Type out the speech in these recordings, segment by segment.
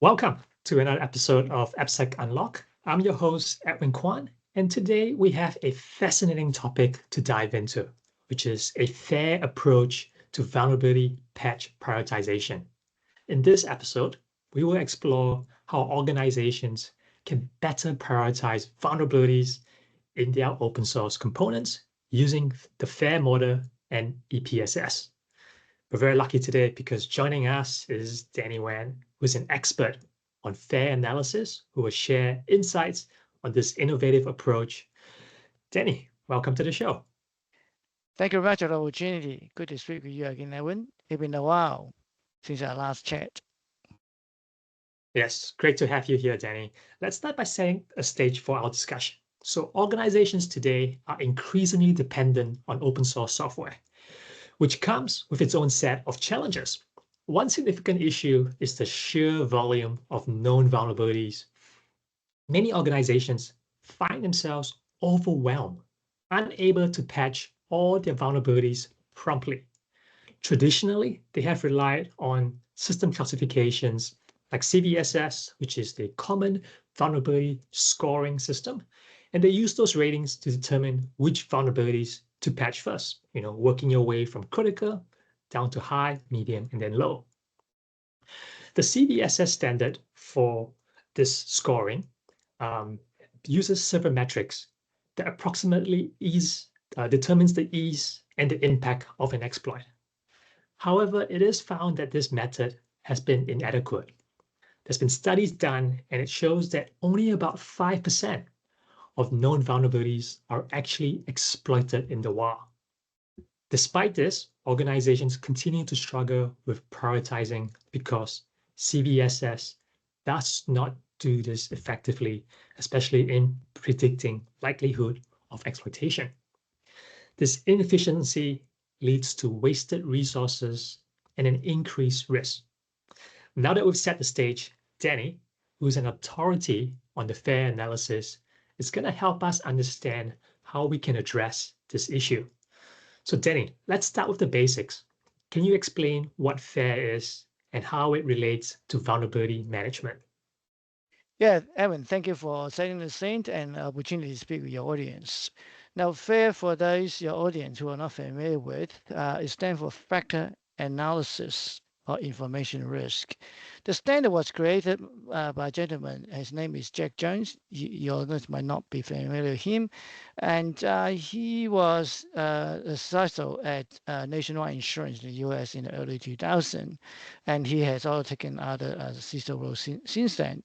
Welcome to another episode of AppSec Unlocked. I'm your host, Edwin Kwan, and today we have a fascinating topic to dive into, which is a fair approach to vulnerability patch prioritization. In this episode, we will explore how organizations can better prioritize vulnerabilities in their open source components using the FAIR model and EPSS. We're very lucky today because joining us is Denny Wan, who's an expert on fair analysis, who will share insights on this innovative approach. Denny, welcome to the show. Thank you very much for the opportunity. Good to speak with you again, Edwin. It's been a while since our last chat. Yes, great to have you here, Denny. Let's start by setting a stage for our discussion. So organizations today are increasingly dependent on open source software, which comes with its own set of challenges. One significant issue is the sheer volume of known vulnerabilities. Many organizations find themselves overwhelmed, unable to patch all their vulnerabilities promptly. Traditionally, they have relied on system classifications like CVSS, which is the Common Vulnerability Scoring System, and they use those ratings to determine which vulnerabilities to patch first, working your way from critical down to high, medium, and then low. The CVSS standard for this scoring uses several metrics that approximately determines the ease and the impact of an exploit. However, it is found that this method has been inadequate. There's been studies done, and it shows that only about 5% of known vulnerabilities are actually exploited in the wild. Despite this, organizations continue to struggle with prioritizing because CVSS does not do this effectively, especially in predicting likelihood of exploitation. This inefficiency leads to wasted resources and an increased risk. Now that we've set the stage, Denny, who's an authority on the FAIR analysis, is going to help us understand how we can address this issue. So Denny, let's start with the basics. Can you explain what FAIR is and how it relates to vulnerability management? Yeah, Edwin, thank you for setting the scene and opportunity to speak with your audience. Now, FAIR, for those your audience who are not familiar with, it stands for Factor Analysis or Information Risk. The standard was created by a gentleman. His name is Jack Jones. Your audience might not be familiar with him. And he was a CISO at Nationwide Insurance in the US in the early 2000s. And he has also taken other CISO roles since then.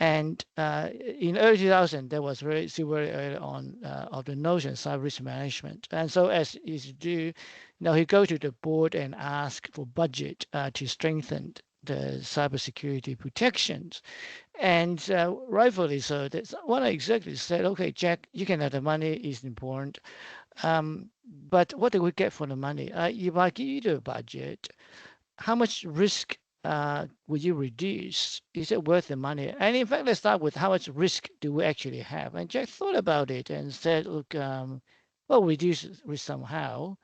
And in early 2000, there was still very early on of the notion of cyber risk management. And so as you do, he go to the board and ask for budget to strengthen the cybersecurity protections. And rightfully so, one executive said, okay, Jack, you can have the money, is important. But what do we get for the money? If I give you the budget, how much risk would you reduce? Is it worth the money? And in fact, let's start with how much risk do we actually have? And Jack thought about it and said, look, well, reduce risk somehow.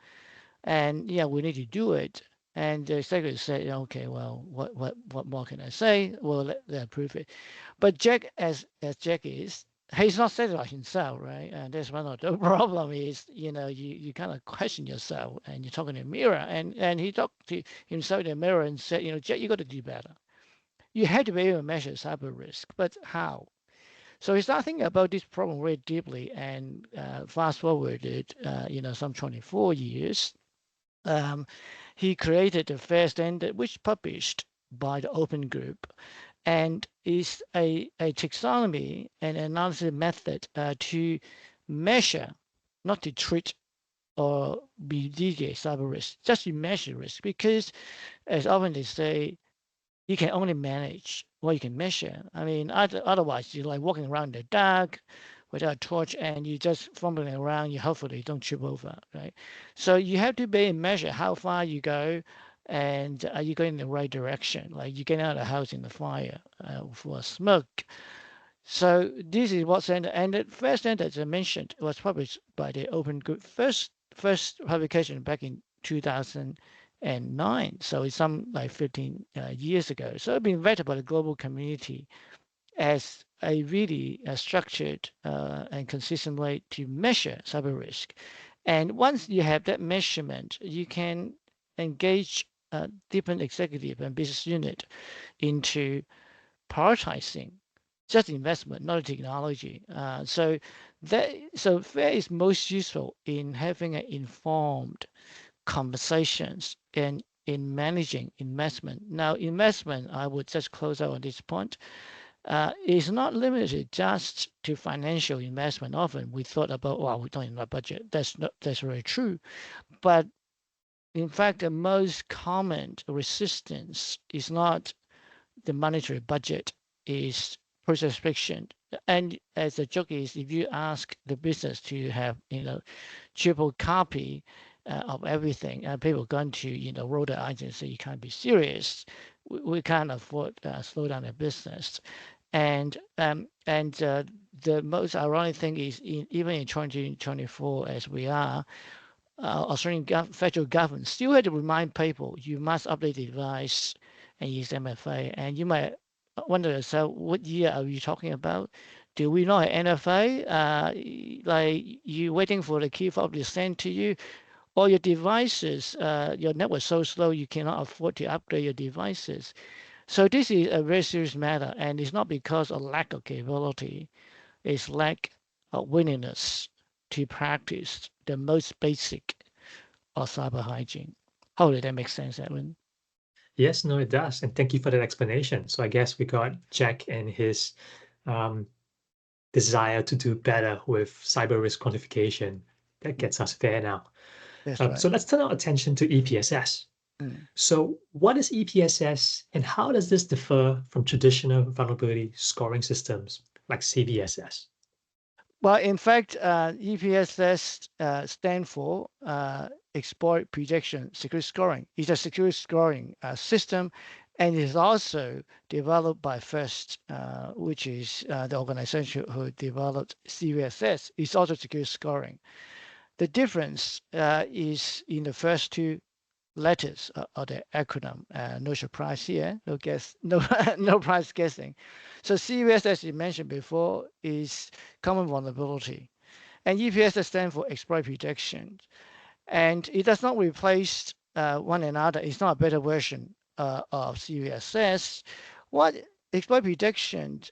And yeah, we need to do it. And the secretary said, okay, well, what more can I say? Well, let's approve it. But Jack, as Jack is, he's not satisfied himself, right? And that's one of the problem is, you kind of question yourself and you're talking in the mirror. And he talked to himself in the mirror and said, Jack, you got to do better. You have to be able to measure cyber risk, but how? So he started thinking about this problem very deeply and fast forwarded, some 24 years. He created the FAIR standard, which published by the Open Group, and is a taxonomy and analysis method to measure, not to treat or mitigate cyber risk, just to measure risk. Because as often they say, you can only manage what you can measure. I mean, otherwise you're like walking around in the dark without a torch and you just fumbling around, you hopefully don't trip over, right? So you have to be able to measure how far you go and are you going in the right direction? Like you get out of the house in the fire for smoke. So this is what standard, and the first standard, as I mentioned, was published by the Open Group. First publication back in 2000 So it's some like 15 years ago. So it's been vetted by the global community as a really structured and consistent way to measure cyber risk. And once you have that measurement, you can engage different executive and business unit into prioritizing just investment, not technology. So FAIR is most useful in having an informed conversations and in managing investment. Now, investment, I would just close out on this point, is not limited just to financial investment. Often we thought about, well, we don't have a budget. That's very true. But in fact, the most common resistance is not the monetary budget, is process friction. And as a joke is, if you ask the business to have, triple copy of everything, and people are going to, roll their eyes and say, you can't be serious. We can't afford slow down the business. And the most ironic thing is, even in 2024, as we are, Australian federal government still had to remind people you must update the device and use MFA. And you might wonder yourself, what year are you talking about? Do we not have NFA? Like you waiting for the key fob to send to you, or your devices, your network is so slow you cannot afford to upgrade your devices. So this is a very serious matter, and it's not because of lack of capability, it's lack of willingness to practice the most basic of cyber hygiene. Hopefully that makes sense, Edwin. Yes, no, it does. And thank you for that explanation. So I guess we got Jack and his um, desire to do better with cyber risk quantification. That gets us there now. That's right. So let's turn our attention to EPSS. So what is EPSS and how does this differ from traditional vulnerability scoring systems like CVSS? Well, in fact, EPSS stand for Exploit Prediction Security Scoring. It's a security scoring system, and it is also developed by FIRST, which is the organization who developed CVSS. It's also security scoring. The difference is in the first two letters of the acronym. No surprise here. No guess. No no price guessing. So CVS, as you mentioned before, is common vulnerability, and EPSS stands for exploit protection, and it does not replace one another. It's not a better version of CVSS. What exploit protection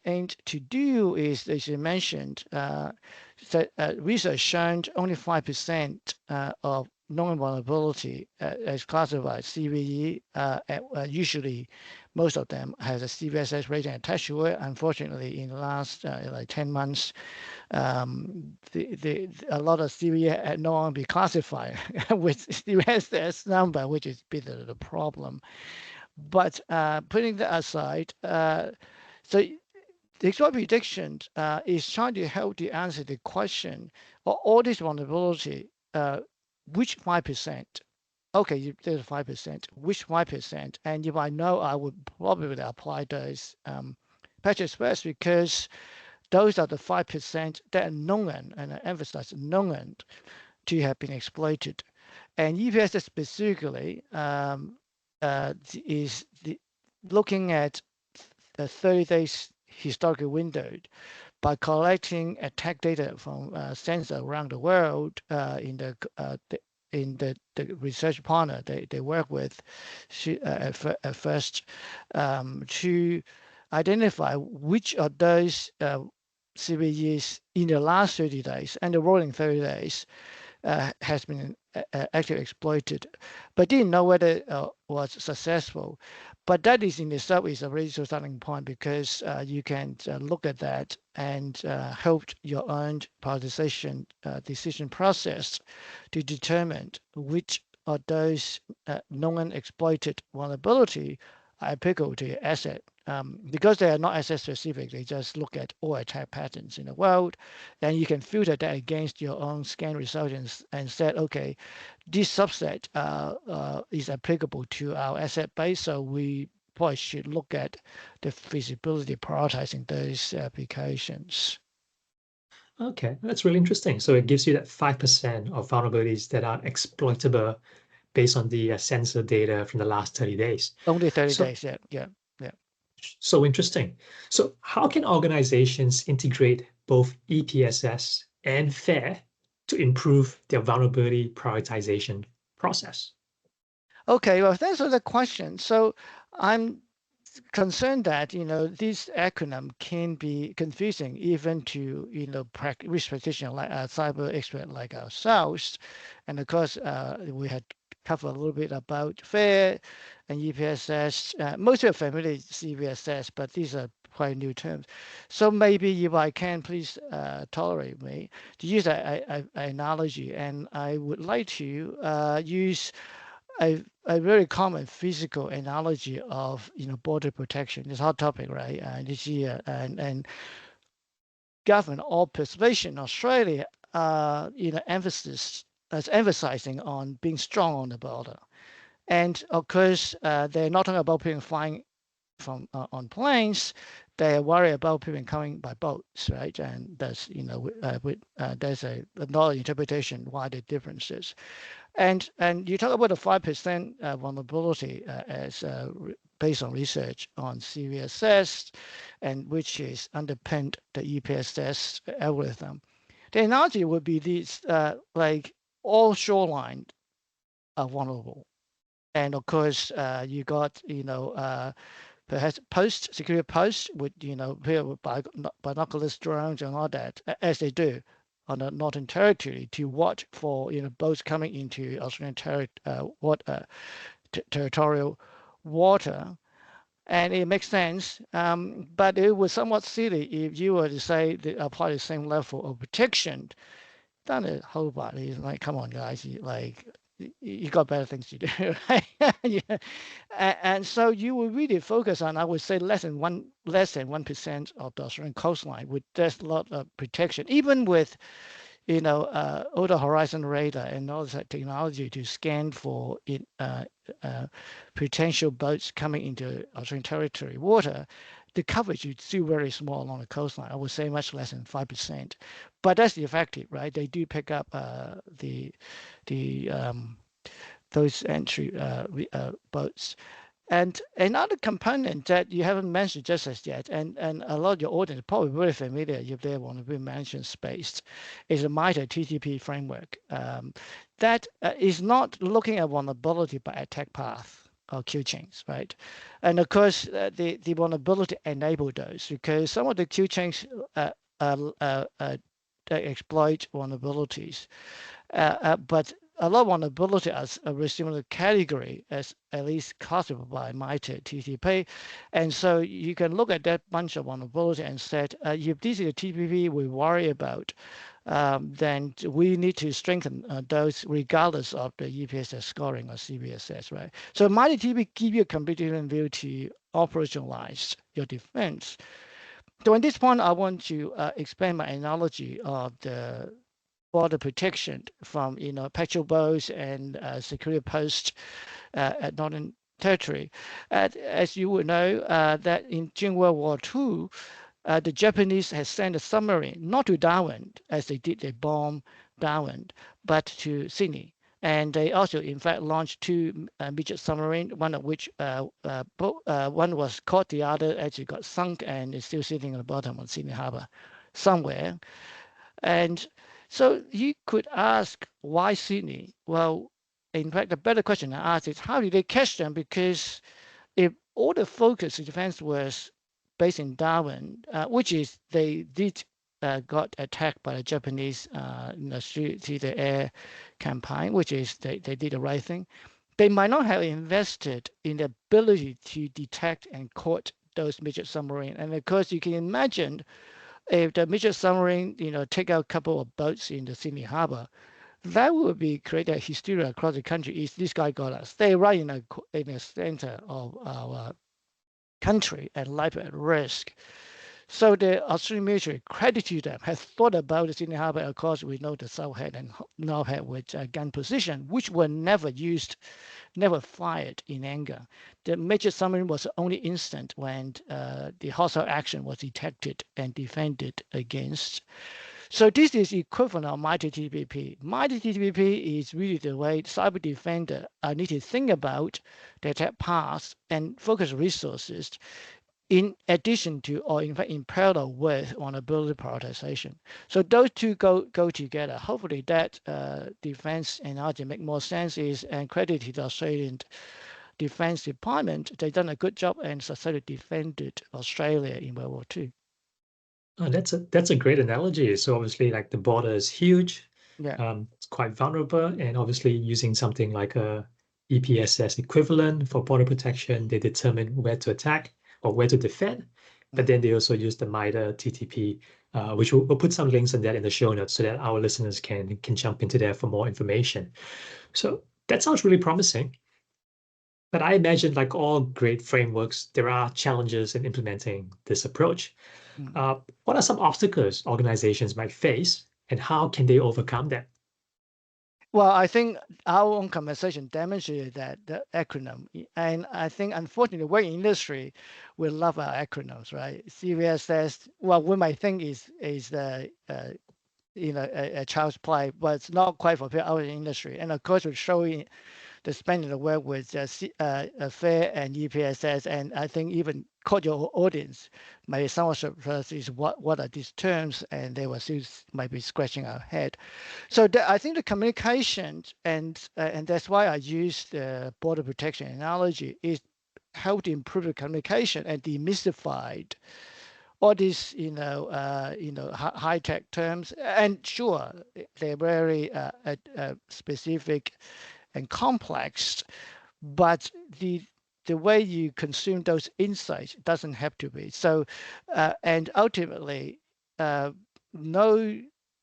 aimed to do is, as you mentioned, that research shown only 5% of known vulnerability as classified CVE. Usually, most of them has a CVSS rating attached to it. Unfortunately, in the last like 10 months, a lot of CVE had no longer be classified with CVSS number, which is a bit of the problem. But putting that aside, so the exploit prediction is trying to help to answer the question of all this vulnerability, which 5%? Okay, there's 5%. Which 5%? And if I know, I would probably apply those patches first, because those are the 5% that are known, and I emphasize known, to have been exploited. And EPSS specifically is looking at the 30 days historical window by collecting attack data from sensors around the world in the research partner they work with at first to identify which of those CVEs in the last 30 days and the rolling 30 days has been actually exploited, but didn't know whether it was successful. But that is in itself is a really starting point, because you can look at that and help your own prioritization decision process to determine which of those known exploited vulnerability are applicable to your asset. Because they are not asset specific, they just look at all attack patterns in the world. Then you can filter that against your own scan results and said, okay, this subset is applicable to our asset base, so we probably should look at the feasibility prioritizing those applications. Okay, that's really interesting. So it gives you that 5% of vulnerabilities that are exploitable based on the sensor data from the last 30 days. Only 30 So, days. Yeah. so interesting. So, how can organizations integrate both EPSS and FAIR to improve their vulnerability prioritization process? Okay, well, thanks for the question. So I'm concerned that this acronym can be confusing even to risk practitioner like a cyber expert like ourselves, and of course we had covered a little bit about FAIR and EPSS. Most are familiar with CVSS, but these are quite new terms. So maybe if I can, please tolerate me to use an analogy, and I would like to use a very common physical analogy of border protection. It's a hot topic, right? This year and government or persuasion in Australia, emphasis as emphasizing on being strong on the border. And of course, they're not talking about people flying from on planes. They're worried about people coming by boats, right? And there's there's another interpretation why the differences. And you talk about the 5% vulnerability as based on research on CVSS, and which is underpinned the EPSS algorithm. The analogy would be these like all shoreline are vulnerable, and of course you got perhaps security posts with people with binoculars, drones, and all that, as they do on the northern territory to watch for boats coming into Australian territorial water. And it makes sense, but it was somewhat silly if you were to say that apply the same level of protection. Done it whole body. It's like, come on, guys, you got better things to do, right? Yeah. And so you will really focus on, I would say, less than 1% of the Australian coastline with just a lot of protection, even with older horizon radar and all that technology to scan for potential boats coming into Australian territory water. The coverage is still very small along the coastline. I would say much less than 5%, but that's effective, right? They do pick up the those entry boats. And another component that you haven't mentioned just as yet, and a lot of your audience are probably very familiar if they want to be management space, is the MITRE TTP framework. That is not looking at vulnerability by attack path or queue chains, right? And of course, the vulnerability enable those because some of the queue chains exploit vulnerabilities. But a lot of vulnerability as a very similar category as at least classified by MITRE TTP. And so you can look at that bunch of vulnerability and said, if this is a TPP we worry about, then we need to strengthen those regardless of the EPSS scoring or CVSS, right? So MITRE TTP give you a complete different view to operationalize your defense. So at this point, I want to expand my analogy of the border protection from petrol boats and security posts at Northern Territory. As you would know, that during World War II, the Japanese had sent a submarine not to Darwin as they did the bomb Darwin, but to Sydney. And they also, in fact, launched two midget submarines, one of which one was caught, the other actually got sunk and is still sitting at the bottom of Sydney Harbour somewhere. And so you could ask, why Sydney? Well, in fact, the better question to ask is, how did they catch them? Because if all the focus of defense was based in Darwin, which is they did got attacked by the Japanese through the air campaign, which is they did the right thing. They might not have invested in the ability to detect and caught those midget submarine. And of course, you can imagine if the midget submarine, take out a couple of boats in the Sydney Harbour, that would be create a hysteria across the country. Is this guy got us? Stay right in the center of our country and life at risk. So the Australian military, credit to them, has thought about the Sydney Harbour. Of course, we know the Southhead and Northhead with gun position, which were never used, never fired in anger. The major submarine was the only instant when the hostile action was detected and defended against. So this is equivalent of MITRE TPP. MITRE TPP is really the way cyber defender need to think about the attack path and focus resources in addition to, or in fact in parallel with, vulnerability prioritization. So those two go together. Hopefully that defense analogy make more sense is, and credit to the Australian Defense Department. They've done a good job and successfully defended Australia in World War II. Oh, that's a great analogy. So obviously, like the border is huge, Yeah. it's quite vulnerable, and obviously using something like a EPSS equivalent for border protection, they determine where to attack or where to defend. But then they also use the MITRE TTP, which we'll put some links on that in the show notes so that our listeners can jump into there for more information. So that sounds really promising. But I imagine, like all great frameworks, there are challenges in implementing this approach. Mm. What are some obstacles organizations might face, and how can they overcome them? Well, I think our own conversation demonstrated that the acronym, and I think unfortunately, we're in industry, we love our acronyms, right? CVSS, well, we might think is the a child's play, but it's not quite for our industry. And of course, we're showing the spending the work with FAIR and EPSS, and I think even caught your audience may somewhat surprised is what are these terms, and they will still might be scratching our head. So I think the communication, and that's why I use the border protection analogy, is how to improve the communication and demystify all these high tech terms. And sure, they're very specific and complex, but the way you consume those insights doesn't have to be. So, and ultimately, no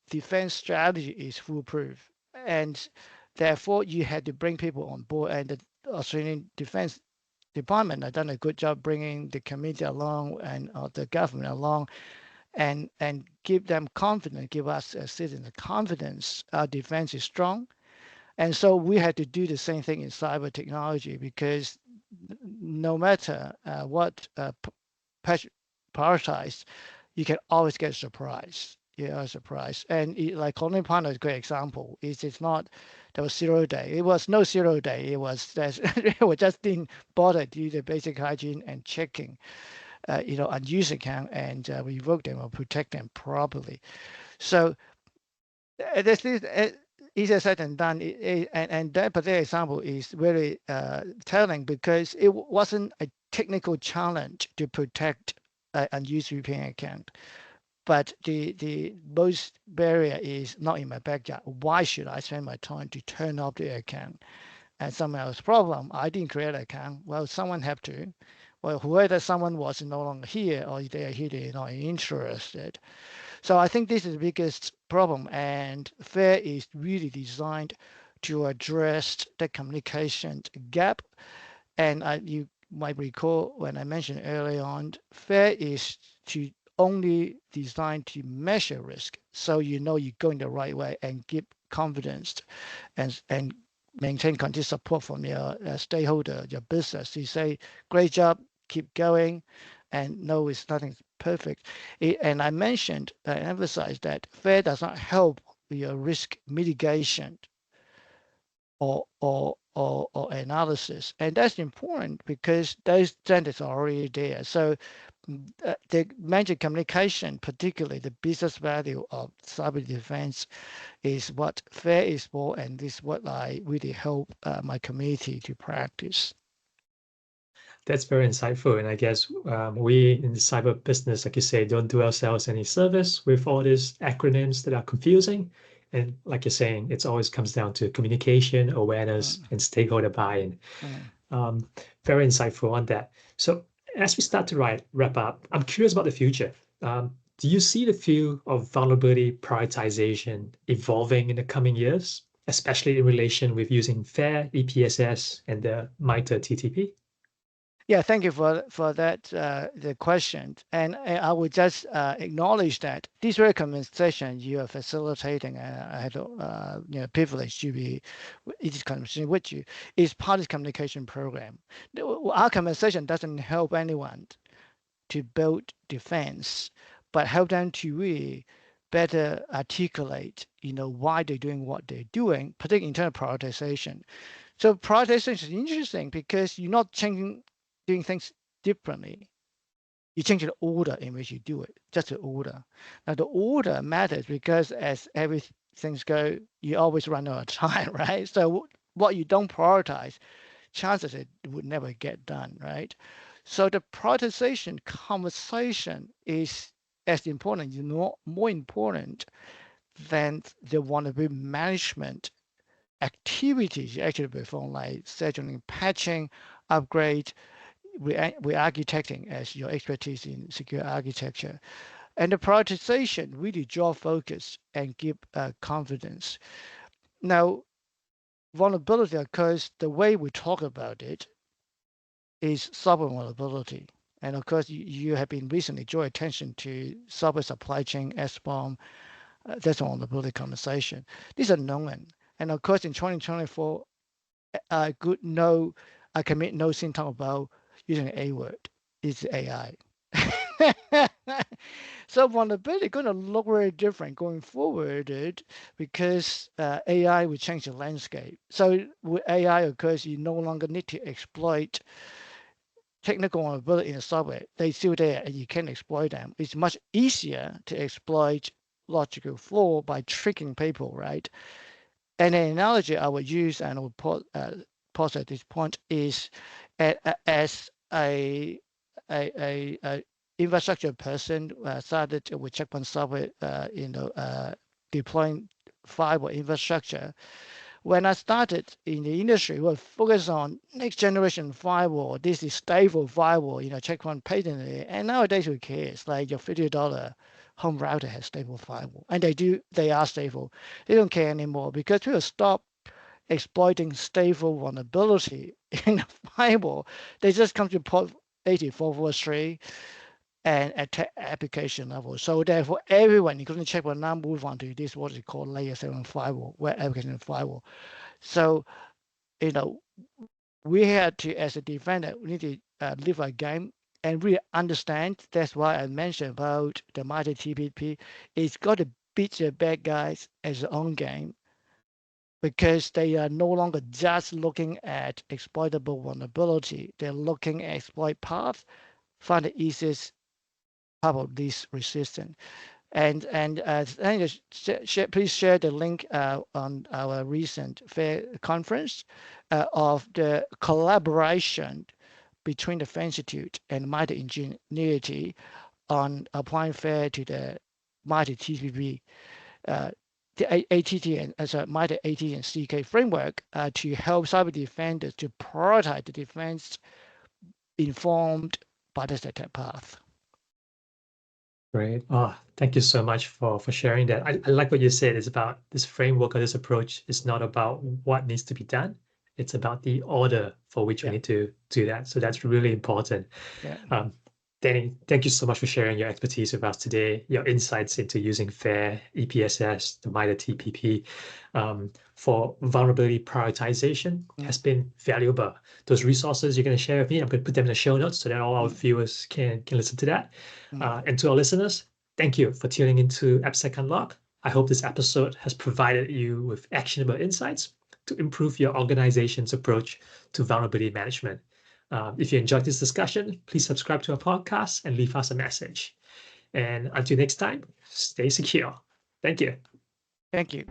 defense strategy is foolproof, and therefore you had to bring people on board. And the Australian Defense Department have done a good job bringing the community along and the government along, and give them confidence, give us as citizens confidence. Our defense is strong, and so we had to do the same thing in cyber technology, because no matter what prioritize, you can always get surprised. Yeah, surprise. And like Colony Partner is a great example. It's not there was 0 day. It was no 0 day. It was that we just didn't bother to do the basic hygiene and checking, unused account, and revoke them or protect them properly. So this is easier said than done. And that particular example is very telling, because it wasn't a technical challenge to protect an unused VPN account. But the most barrier is not in my backyard. Why should I spend my time to turn off the account? And someone else's problem, I didn't create an account. Well, someone have to. Well, whoever someone was no longer here, or they are here, they're not interested. So I think this is the biggest problem, and FAIR is really designed to address the communication gap. And you might recall when I mentioned early on, FAIR is to only designed to measure risk, so you know you're going the right way, and give confidence and maintain continued support from your stakeholder, your business. You say, great job, keep going, and no, it's nothing's perfect. And I mentioned, I emphasized that FAIR does not help your risk mitigation or analysis. And that's important because those standards are already there. So the major communication, particularly the business value of cyber defense, is what FAIR is for, and this is what I really help my community to practice. That's very insightful. And I guess we in the cyber business, like you say, don't do ourselves any service with all these acronyms that are confusing. And like you're saying, it always comes down to communication, awareness, and stakeholder buy-in. Mm. Um, Very insightful on that. So as we start to wrap up, I'm curious about the future. Do you see the field of vulnerability prioritization evolving in the coming years, especially in relation with using FAIR, EPSS, and the MITRE TTP? Yeah, thank you for that the question. And I would just acknowledge that this very conversation you are facilitating, I had privilege to be in this conversation with you, is part of the communication program. Our conversation doesn't help anyone to build defense, but help them to really better articulate, why they're doing what they're doing, particularly in terms of prioritization. So prioritization is interesting because you're not doing things differently. You change the order in which you do it, just the order. Now the order matters because as everything's go, you always run out of time, right? So what you don't prioritize, chances it would never get done, right? So the prioritization conversation is as important, more important than the vulnerability management activities you actually perform, like scheduling, patching, upgrade, re-architecting as your expertise in secure architecture. And the prioritization really draw focus and give confidence. Now, vulnerability occurs, the way we talk about it is software vulnerability. And of course, you have been recently draw attention to software supply chain, SBOM, that's a vulnerability conversation. These are known. And of course, in 2024, I commit no sin talk about using a word. It's AI. So vulnerability going to look very different going forward because AI will change the landscape. So with AI, of course, you no longer need to exploit technical vulnerability in the software. They're still there and you can exploit them. It's much easier to exploit logical flaw by tricking people, right? And an analogy I would use and I would pause at this point is as a infrastructure person started with Checkpoint software, deploying firewall infrastructure. When I started in the industry, we focused on next generation firewall. This is stable firewall, Checkpoint patented it. And nowadays who cares? Like your $50 home router has stable firewall. And they are stable. They don't care anymore because people stop exploiting stable vulnerability in the firewall. They just come to port 8443 and attack application level. So therefore, everyone, including Checkpoint, now move on to this what is called layer 7 firewall, where application firewall. So, we had to, as a defender, we need to live our game and really understand. That's why I mentioned about the mighty TPP. It's got to beat the bad guys as their own game because they are no longer just looking at exploitable vulnerability. They're looking at exploit path, find the easiest path of least resistance. And please share the link on our recent FAIR conference of the collaboration between the FAIR Institute and Mighty Ingenuity on applying FAIR to the Mighty TPP, the ATT and Mighty AT and CK framework to help cyber defenders to prioritize the defense informed by this attack path. Great. Oh, thank you so much for sharing that. I like what you said. It's about this framework or this approach. It's not about what needs to be done. It's about the order for which we need to do that. So that's really important. Yeah. Denny, thank you so much for sharing your expertise with us today, your insights into using FAIR, EPSS, the MITRE TPP for vulnerability prioritization has been valuable. Those resources you're going to share with me, I'm going to put them in the show notes so that all our viewers can listen to that. And to our listeners, thank you for tuning into AppSec Unlocked. I hope this episode has provided you with actionable insights to improve your organization's approach to vulnerability management. If you enjoyed this discussion, please subscribe to our podcast and leave us a message. And until next time, stay secure. Thank you. Thank you.